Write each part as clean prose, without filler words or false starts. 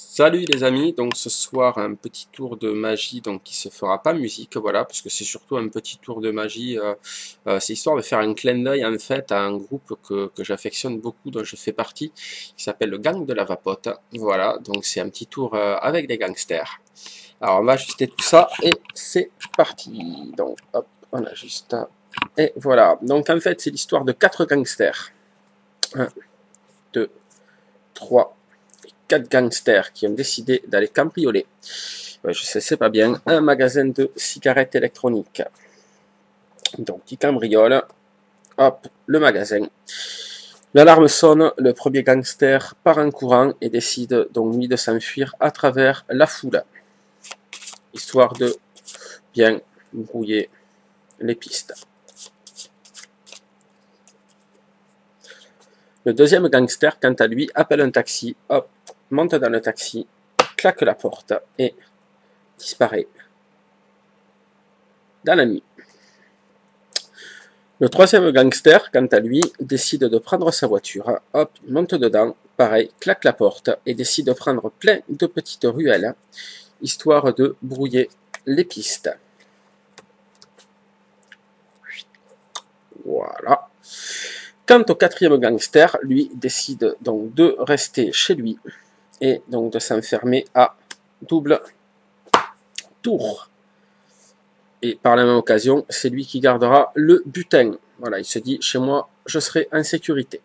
Salut les amis, donc ce soir un petit tour de magie donc qui se fera pas musique, voilà, parce que c'est surtout un petit tour de magie, c'est histoire de faire un clin d'œil en fait à un groupe que j'affectionne beaucoup, dont je fais partie, qui s'appelle le Gang de la Vapote, voilà, donc c'est un petit tour avec des gangsters. Alors on va ajuster tout ça et c'est parti, donc hop, on ajuste, et voilà, donc en fait c'est l'histoire de 4 gangsters, 1, 2, 3, 4 gangsters qui ont décidé d'aller cambrioler, je sais c'est pas bien, un magasin de cigarettes électroniques. Donc ils cambriolent, hop, le magasin. L'alarme sonne, le premier gangster part en courant et décide donc lui de s'enfuir à travers la foule, histoire de bien brouiller les pistes. Le deuxième gangster, quant à lui, appelle un taxi, hop, monte dans le taxi, claque la porte et disparaît dans la nuit. Le troisième gangster, quant à lui, décide de prendre sa voiture, hop, monte dedans, pareil, claque la porte et décide de prendre plein de petites ruelles, histoire de brouiller les pistes. Voilà. Quant au quatrième gangster, lui décide donc de rester chez lui et donc de s'enfermer à double tour. Et par la même occasion, c'est lui qui gardera le butin. Voilà, il se dit, chez moi, je serai en sécurité.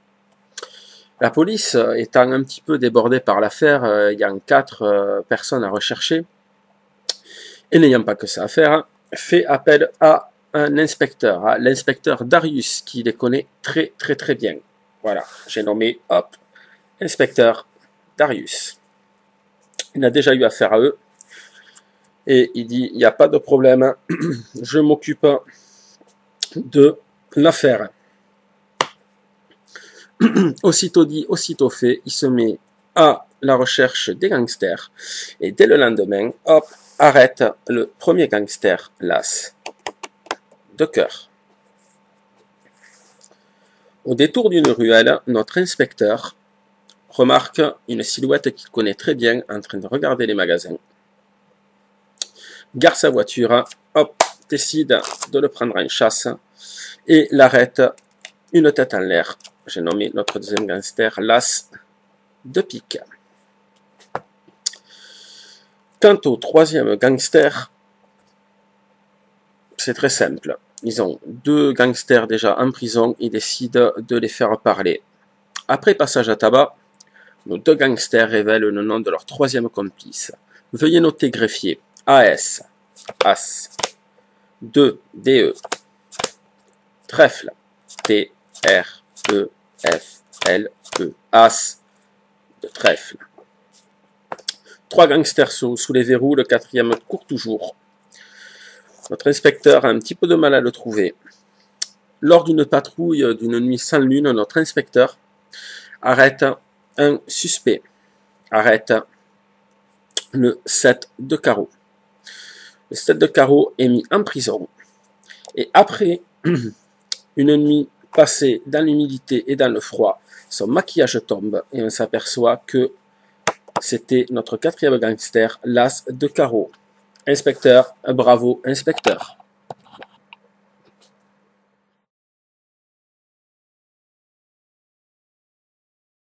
La police, étant un petit peu débordée par l'affaire, il y a 4 personnes à rechercher, et n'ayant pas que ça à faire, fait appel à un inspecteur, à l'inspecteur Darius, qui les connaît très bien. Voilà, j'ai nommé, hop, inspecteur Darius. Il a déjà eu affaire à eux, et il dit, il n'y a pas de problème, je m'occupe de l'affaire. Aussitôt dit, aussitôt fait, il se met à la recherche des gangsters, et dès le lendemain, hop, arrête le premier gangster, l'as de cœur. Au détour d'une ruelle, notre inspecteur remarque une silhouette qu'il connaît très bien en train de regarder les magasins. Gare sa voiture, hop, décide de le prendre en chasse et l'arrête une tête en l'air. J'ai nommé notre deuxième gangster l'as de pique. Quant au troisième gangster, c'est très simple. Ils ont 2 gangsters déjà en prison, ils décident de les faire parler. Après passage à tabac, nos 2 gangsters révèlent le nom de leur troisième complice. Veuillez noter greffier, AS, As, 2, DE, trèfle, T, R, E, F, L, E, As, de trèfle. 3 gangsters sous les verrous, le 4e court toujours. Notre inspecteur a un petit peu de mal à le trouver. Lors d'une patrouille d'une nuit sans lune, notre inspecteur arrête un suspect. Arrête le 7 de carreau. Le 7 de carreau est mis en prison. Et après une nuit passée dans l'humidité et dans le froid, son maquillage tombe et on s'aperçoit que c'était notre 4e gangster, l'as de carreau. Inspecteur, bravo, inspecteur.